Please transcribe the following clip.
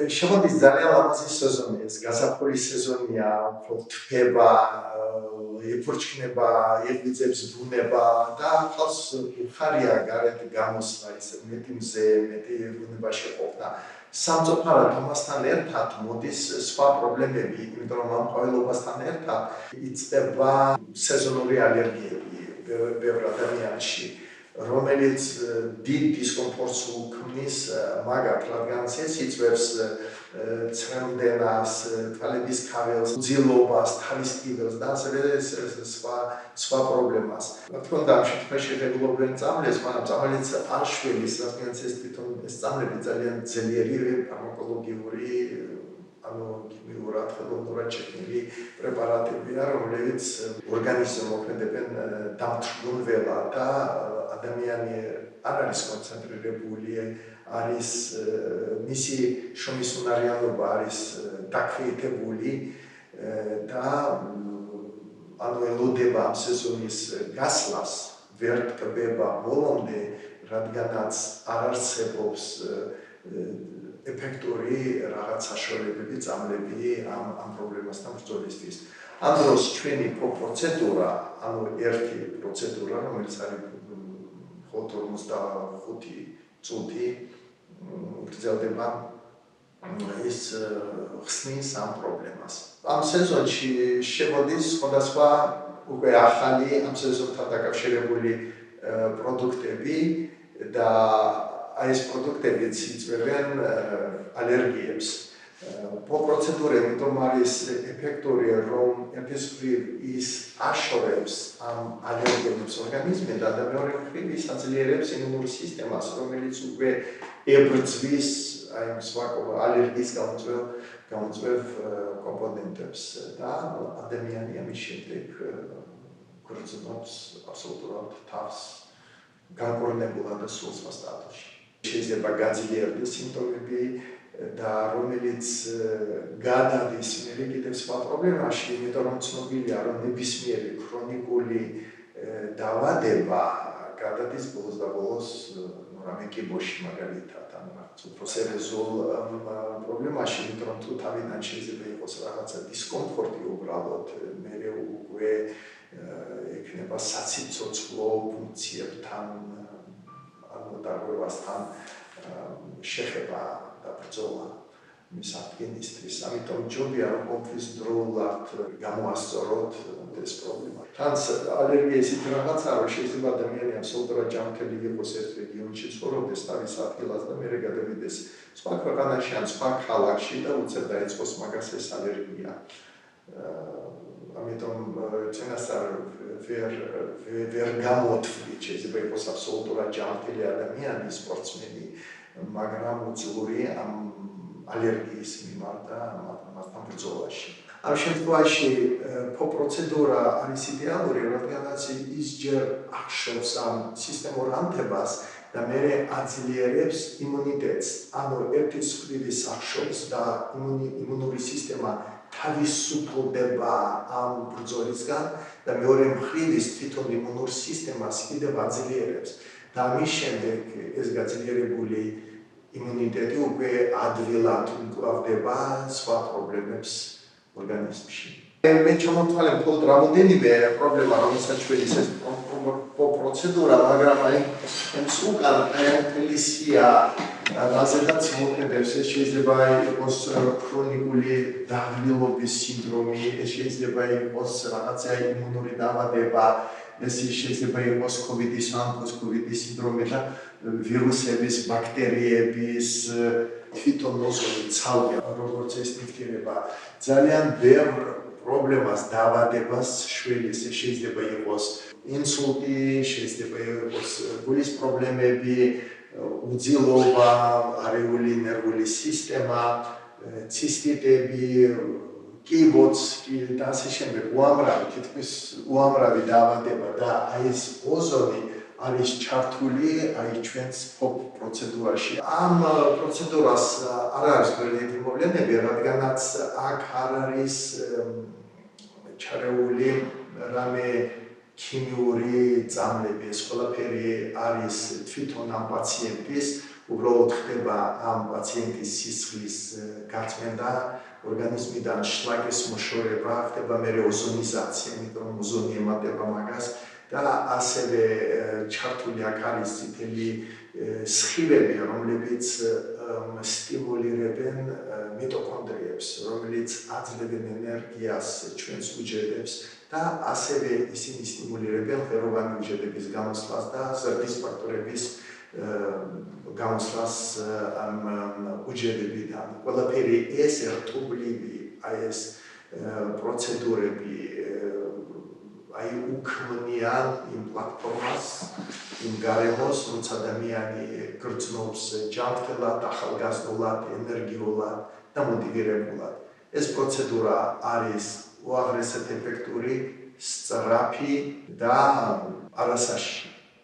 შემოდის ძალიან ლამაზი სეზონი ეს, გაზაფხულის სეზონია, თბება, ეფორჩქნება, ეგვიწებს ბუნება და ხალხს უხარია გარეთ გამოსვლა, ისე მეტი მზე, მეტი ბუნებაში ყოფნა. სამწუხაროდ ამასთან ერთად მოდის სხვა პრობლემები, იმიტომ რომ ამ ყვავილობასთან ერთად იწყება სეზონური ალერგიები ბევრ ადამიანში, რომელიც დიდ დისკომფორტს უქმნის მაგათ, რადგან ეს იწვევს ცრემლდენას, თვალების ქაველს, ძილობას, თავის კიდურს და ასევე სხვა პრობლემას. რა თქმა უნდა, ამ შემთხვევაში რეგულარულად წამლეს, მაგრამ წამალიც არ შვილის, რადგან ეს თვითონ ეს წამლები ძალიან ძლიერი ფარმაკოლოგიური ქიმიურად, ხელოვნურად შექმნილი პრეპარატებია, რომლებიც ორგანიზმს მოქმედებენ დამთრგუნველად და ადამიანი არ არის კონცენტრირებული, არის მისი შრომის უნარიანობა არის დაქვეითებული და ელოდება ამ სეზონის გასვლას, ვერ ტკბება ბოლომდე, რადგანაც არ არსებობს ეფექტური რაღაც საშუალებები, წამლები ამ პრობლემასთან ბრძოლისთვის. ამ დროს ჩვენი პროცედურა, ერთი პროცედურა, რომელიც არის 45 წუთი გრძელდება, ის ხსნის ამ პრობლემას. ამ სეზონში შემოდის სხვადასხვა უკვე ახალი ამ სეზონთან დაკავშირებული პროდუქტები და ეს პროდუქტებიც იწვევენ ალერგიებს. პროცედურა იმიტომ არის ეფექტური, რომ ერთის მხრივ ის აშორებს ამ ალერგენებს ორგანიზმში და მეორე მხრივ ის აძლიერებს იმუნურ სისტემას, რომელიც უკვე ებრძვის ამ სხვა ალერგიის გამოწვევ კომპონენტებს და ადამიანი ამის შემდეგ გრძნობს აბსოლუტურად თავს განკურნებულად და სულსმა სტატუსში. შეიძლება გაძლიერდეს სიმპტომები და რომელიც გადადის მერე კიდევ სხვა პრობლემაში, იმიტომ რომ ცნობილია, რომ ნებისმიერი ქრონიკული დაავადება გადადის ბოლოს და ბოლოს რამე კიბოში მაგალითად, ან რაღაც უფრო სერიოზულ პრობლემაში, იმიტომ რომ თუ თავიდან შეიძლება იყოს რაღაცა დისკომფორტი უბრალოდ, მერე უკვე ექნება საციცოცხლო ფუნქციებთან, დარღვევასთან შეხება და ბრძოლა მის აღდგენისთვის. ამიტომ ჯობია რომ ყოფის დროულად გამოასწოროთ ეს პრობლემა. თან ალერგია ისეთი რაღაცა, რომ შეიძლება ადამიანი აბსოლუტურად ჯანმრთელი იყოს ერთ რეგიონში ცხოვრობდეს თავის ადგილას და მერე გადავიდეს სხვა ქვეყანაში ან სხვა ქალაქში და უცებ დაიწყოს მაგას ეს ალერგია. ამიტომ წინასწარ ვერ გამოთვლით, შეიძლება იყოს აბსოლუტურად ჯანმრთელი ადამიანი, სპორტსმენი, მაგრამ უძლური ამ ალერგიის მიმართ და მასთან ბრძოლაში. ამ შემთხვევაში პროცედურა არის იდეალური, რადგანაც ის ჯერ ახშობს ამ სისტემურ ანთებას და მერე აძლიერებს იმუნიტეტს. ანუ ერთის მხრივ ის ახშობს და იმუნური სისტემა თავისუფლდება ამ ბრძოლისგან და მეორე მხრივ ის თვითონ იმუნურ სისტემას კიდევ აძლიერებს და ამის შემდეგ ეს გაძლიერებული იმუნიტეტი უკვე ადვილად უკრავდება სხვა პრობლემებს ორგანიზმში. მე ჩამოთვალე მხოლოდ რამოდენიმე პრობლემა, რომელსაც ჩვენი ეს პროცედურა, მაგრამ ეს უკან ელისია რაზედაც მოქმედებს, ეს შეიძლება იყოს ქრონიკული დაღლილობის სინდრომი, ეს შეიძლება იყოს რაღაცა იმუნური დაავადება, ეს შეიძლება იყოს COVID-ის ან post-COVID-ის სინდრომი და ვირუსების, ბაქტერიების თვითონ ოზონი ცალკე, როგორც ეს ნივთიერება ძალიან ბევრ პრობლემას დაავადებას შვილის, შეიძლება იყოს ინსულტი, შეიძლება იყოს გულის პრობლემები, უძილობა, არიული ნერვული სისტემა, ცისტიტები, კიბოცი და ასე შემდეგ, უამრავი, თითქმის უამრავი დაავადება და ეს ოზონი არის ჩართული ჩვენს პროცედურაში. ამ პროცედურას არ არის გრძელი მოვლენები, რადგანაც აქ არ არის ჩარეული რამე ქიმიური წამლები, ეს ყველაფერი არის თვითონ ამ პაციენტის უბრალოდ ხდება ამ პაციენტის სისხლის გაწმენდა, ორგანიზმიდან შლაკის მოშორება, ხდება მერე ოზონიზაცია, იმიტომ რომ ოზონი ემატება მაგას და ასევე ჩართული აქ არის წითელი სხივები, რომლებიც სტიმულირებენ მიტოქონდრიებს, რომელიც აძლევენ ენერგიას ჩვენს უჯრედებს და ასევე ისინი სტიმულირებენ ღეროვანი უჯრედების გამოსვლას და ზრდის ფაქტორების გამოსვლას ამ უჯრედებიდან. ყველაფერი ეს ერთობლივი, ეს პროცედურები უქმნიან იმ პლატფორმას, იმ გარემოს, როცა ადამიანი გრძნობს ჯანმრთელად, ახალგაზრდულად, ენერგიულად და მოტივირებულად. ეს პროცედურა არის უაღრესად ეფექტური, სწრაფი და არასაშიში.